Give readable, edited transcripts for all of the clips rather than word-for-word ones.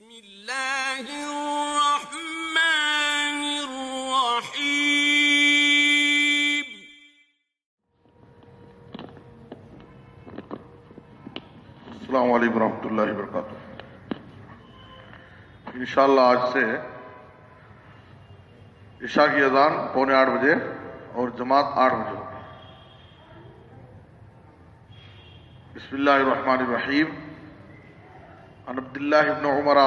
بسم اللہ الرحمن الرحیم۔ السلام علیکم ورحمۃ اللہ وبرکاتہ۔ انشاءاللہ آج سے عشاء کی اذان 7:45 بجے اور جماعت 8 بجے ہوگی۔ بسم اللہ الرحمن الرحیم۔ عن عبد اللہ بن عمر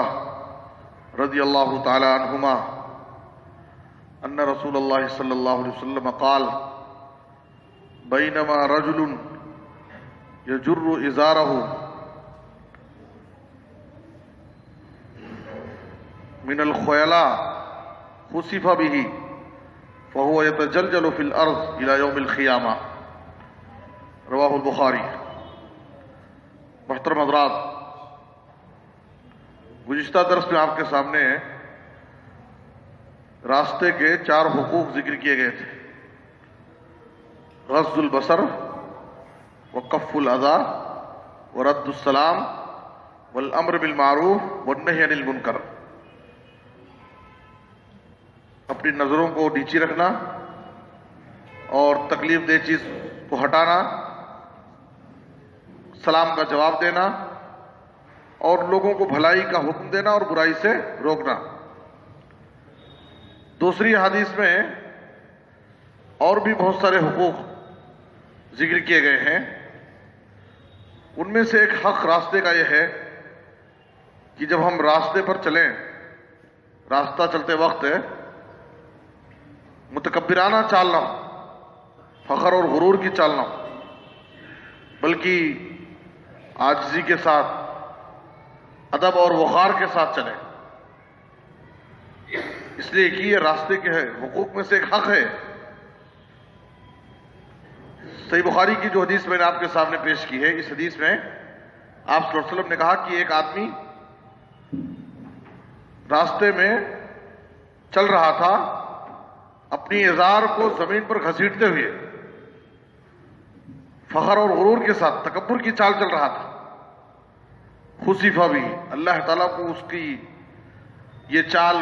رضی اللہ تعالی عنہما ان رسول اللہ صلی اللہ علیہ وسلم قال بینما رجل یجر ازارہ من الخیلاء خسف به فهو يتجلجل في الارض الى يوم القیامہ، رواہ البخاری۔ محترم حضرات، گزشتہ درس میں آپ کے سامنے راستے کے 4 حقوق ذکر کیے گئے تھے: غض البصر وکف الاذی ورد السلام والامر بالمعروف والنہی عن المنکر۔ اپنی نظروں کو نیچی رکھنا اور تکلیف دہ چیز کو ہٹانا، سلام کا جواب دینا اور لوگوں کو بھلائی کا حکم دینا اور برائی سے روکنا۔ دوسری حدیث میں اور بھی بہت سارے حقوق ذکر کیے گئے ہیں۔ ان میں سے ایک حق راستے کا یہ ہے کہ جب ہم راستے پر چلیں، راستہ چلتے وقت متکبرانہ چال نہ ہو، فخر اور غرور کی چال نہ ہو، بلکہ عاجزی کے ساتھ، ادب اور وقار کے ساتھ چلیں، اس لیے کہ یہ راستے کے حقوق میں سے ایک حق ہے۔ صحیح بخاری کی جو حدیث میں نے آپ کے سامنے پیش کی ہے، اس حدیث میں آپ صلی اللہ علیہ وسلم نے کہا کہ ایک آدمی راستے میں چل رہا تھا، اپنی ازار کو زمین پر گھسیٹتے ہوئے، فخر اور غرور کے ساتھ تکبر کی چال چل رہا تھا۔ خسیفہ بھی، اللہ تعالیٰ کو اس کی یہ چال،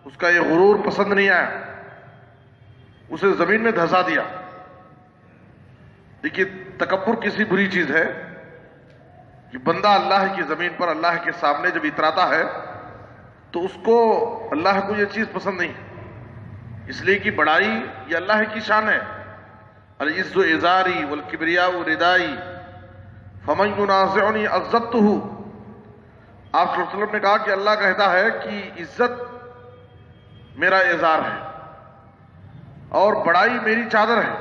اس کا یہ غرور پسند نہیں آیا، اسے زمین میں دھسا دیا۔ دیکھیے، تکبر کسی بری چیز ہے کہ بندہ اللہ کی زمین پر اللہ کے سامنے جب اتراتا ہے تو اس کو اللہ کو یہ چیز پسند نہیں، اس لیے کہ بڑائی یہ اللہ کی شان ہے۔ العز ازاری والکبریاء ردائی فمن ینازعنی عزتہ۔ آپ صلی اللہ علیہ وسلم نے کہا کہ اللہ کہتا ہے کہ عزت میرا ازار ہے اور بڑائی میری چادر ہے،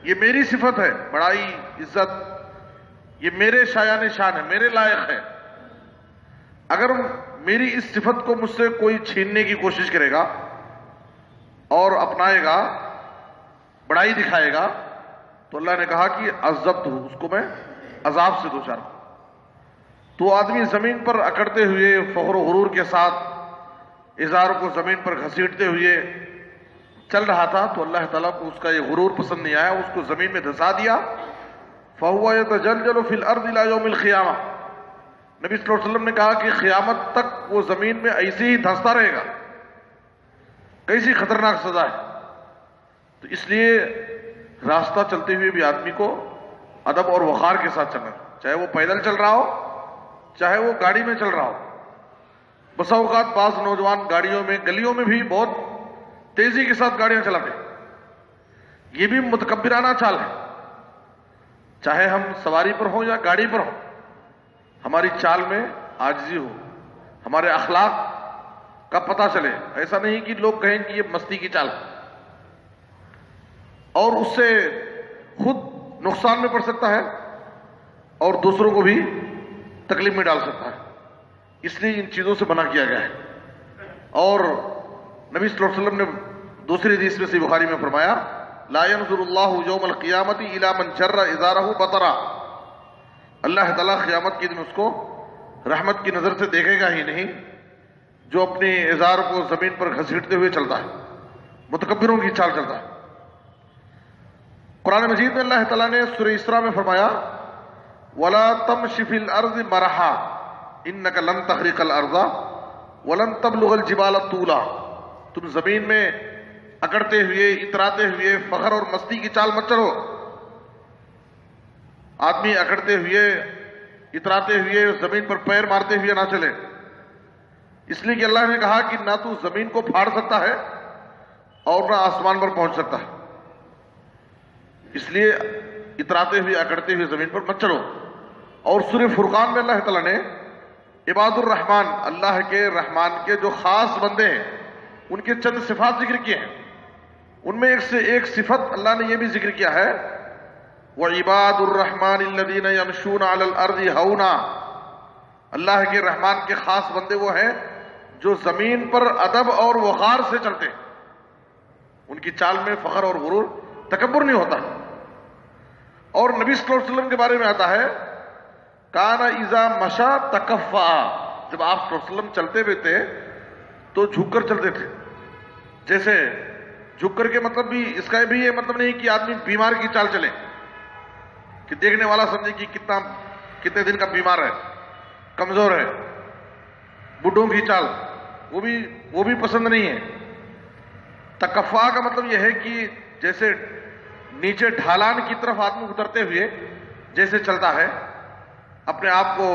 یہ میری صفت ہے۔ بڑائی، عزت یہ میرے شایان شان ہے، میرے لائق ہے۔ اگر میری اس صفت کو مجھ سے کوئی چھیننے کی کوشش کرے گا اور اپنائے گا، بڑائی دکھائے گا، تو اللہ نے کہا کہ عزت ہو، اس کو میں عذاب سے دوچار ہوں۔ تو آدمی زمین پر اکڑتے ہوئے، فخر و غرور کے ساتھ ازار کو زمین پر گھسیٹتے ہوئے چل رہا تھا، تو اللہ تعالیٰ کو اس کا یہ غرور پسند نہیں آیا، اس کو زمین میں دھسا دیا۔ فَهُوَ يَتَجَلْجَلُ فِي الْأَرْضِ إِلَى يَوْمِ الْقِيَامَةِ۔ نبی صلی اللہ علیہ وسلم نے کہا کہ قیامت تک وہ زمین میں ایسے ہی دھستا رہے گا۔ کیسی خطرناک سزا ہے۔ تو اس لیے راستہ چلتے ہوئے بھی آدمی کو ادب اور وقار کے ساتھ چلنا، چاہے وہ پیدل چل رہا ہو، چاہے وہ گاڑی میں چل رہا ہو۔ بسا اوقات بعض نوجوان گاڑیوں میں، گلیوں میں بھی بہت تیزی کے ساتھ گاڑیاں چلاتے ہیں، یہ بھی متکبرانہ چال ہے۔ چاہے ہم سواری پر ہوں یا گاڑی پر ہوں، ہماری چال میں عاجزی ہو، ہمارے اخلاق کا پتہ چلے۔ ایسا نہیں کہ لوگ کہیں کہ یہ مستی کی چال ہے اور اس سے خود نقصان میں پڑ سکتا ہے اور دوسروں کو بھی تکلیف میں ڈال سکتا ہے، اس لیے ان چیزوں سے منع کیا گیا ہے۔ اور نبی صلی اللہ علیہ وسلم نے دوسری حدیث میں صحیح بخاری میں فرمایا، لا ينظر اللہ یوم القیامۃ الی من جر ازارہ بطرا۔ اللہ تعالیٰ قیامت کے دن اس کو رحمت کی نظر سے دیکھے گا ہی نہیں جو اپنے ازار کو زمین پر گھسیٹتے ہوئے چلتا ہے، متکبروں کی چال چلتا ہے۔ قرآن مجید میں اللہ تعالیٰ نے سورہ اسراء میں فرمایا، وَلَا تَمْشِ فِي الْأَرْضِ مَرَحًا۔ انک لن تخرق الارض ولن تبلغ الجبال طولا، تم زمین میں اکڑتے ہوئے اتراتے ہوئے فخر اور مستی کی چال مت چلو. آدمی اکڑتے ہوئے اتراتے ہوئے زمین پر پیر مارتے ہوئے نہ چلے، اس لیے کہ اللہ نے کہا کہ نہ تو زمین کو پھاڑ سکتا ہے اور نہ آسمان پر پہنچ سکتا ہے، اس لیے اتراتے ہوئے اکڑتے ہوئے زمین پر مت چلو. اور سورہ فرقان میں اللہ تعالیٰ نے عباد الرحمن، اللہ کے رحمان کے جو خاص بندے ہیں، ان کے چند صفات ذکر کیے ہیں. ان میں ایک سے ایک صفت اللہ نے یہ بھی ذکر کیا ہے، وَعِبَادُ الرَّحْمَنِ الَّذِينَ يَمْشُونَ عَلَى الْأَرْضِ هَوْنًا، اللہ کے رحمان کے خاص بندے وہ ہیں جو زمین پر ادب اور وقار سے چلتے ہیں، ان کی چال میں فخر اور غرور تکبر نہیں ہوتا. اور نبی صلی اللہ علیہ وسلم کے بارے میں آتا ہے کانا اذا مشا تکفا، جب آپ صلی اللہ علیہ وسلم چلتے ہوئے تھے تو جھک کر چلتے تھے. جیسے جھک کر کے مطلب بھی اس کا بھی یہ مطلب نہیں کہ آدمی بیمار کی چال چلے کہ دیکھنے والا سمجھے کہ کتنے دن کا بیمار ہے، کمزور ہے. بڈھوں کی چال وہ بھی پسند نہیں ہے. تکفا کا مطلب یہ ہے کہ جیسے نیچے ڈھالان کی طرف آدمی اترتے ہوئے جیسے چلتا ہے، اپنے آپ کو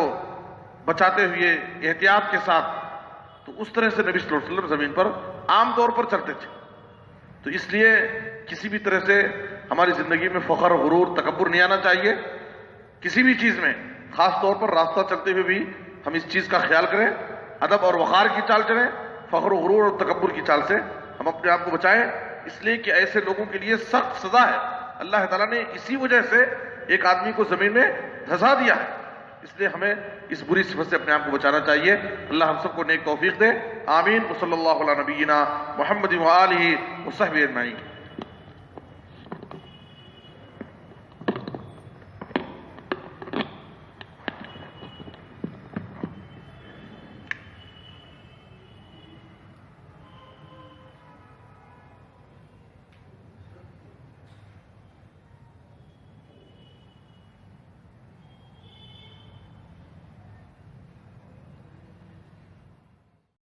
بچاتے ہوئے احتیاط کے ساتھ، تو اس طرح سے نبی صلی اللہ علیہ وسلم زمین پر عام طور پر چلتے تھے. تو اس لیے کسی بھی طرح سے ہماری زندگی میں فخر، غرور، تکبر نہیں آنا چاہیے. کسی بھی چیز میں، خاص طور پر راستہ چلتے ہوئے بھی ہم اس چیز کا خیال کریں، ادب اور وقار کی چال چلیں، فخر و غرور اور تکبر کی چال سے ہم اپنے آپ کو بچائیں. اس لیے کہ ایسے لوگوں کے لیے سخت سزا ہے. اللہ تعالیٰ نے اسی وجہ سے ایک آدمی کو زمین میں دھسا دیا ہے. اس لیے ہمیں اس بری صفت سے اپنے آپ کو بچانا چاہیے. اللہ ہم سب کو نیک توفیق دے. آمین. وصلی اللہ علی نبینا محمد وآلہ وصحبہ اجمعین.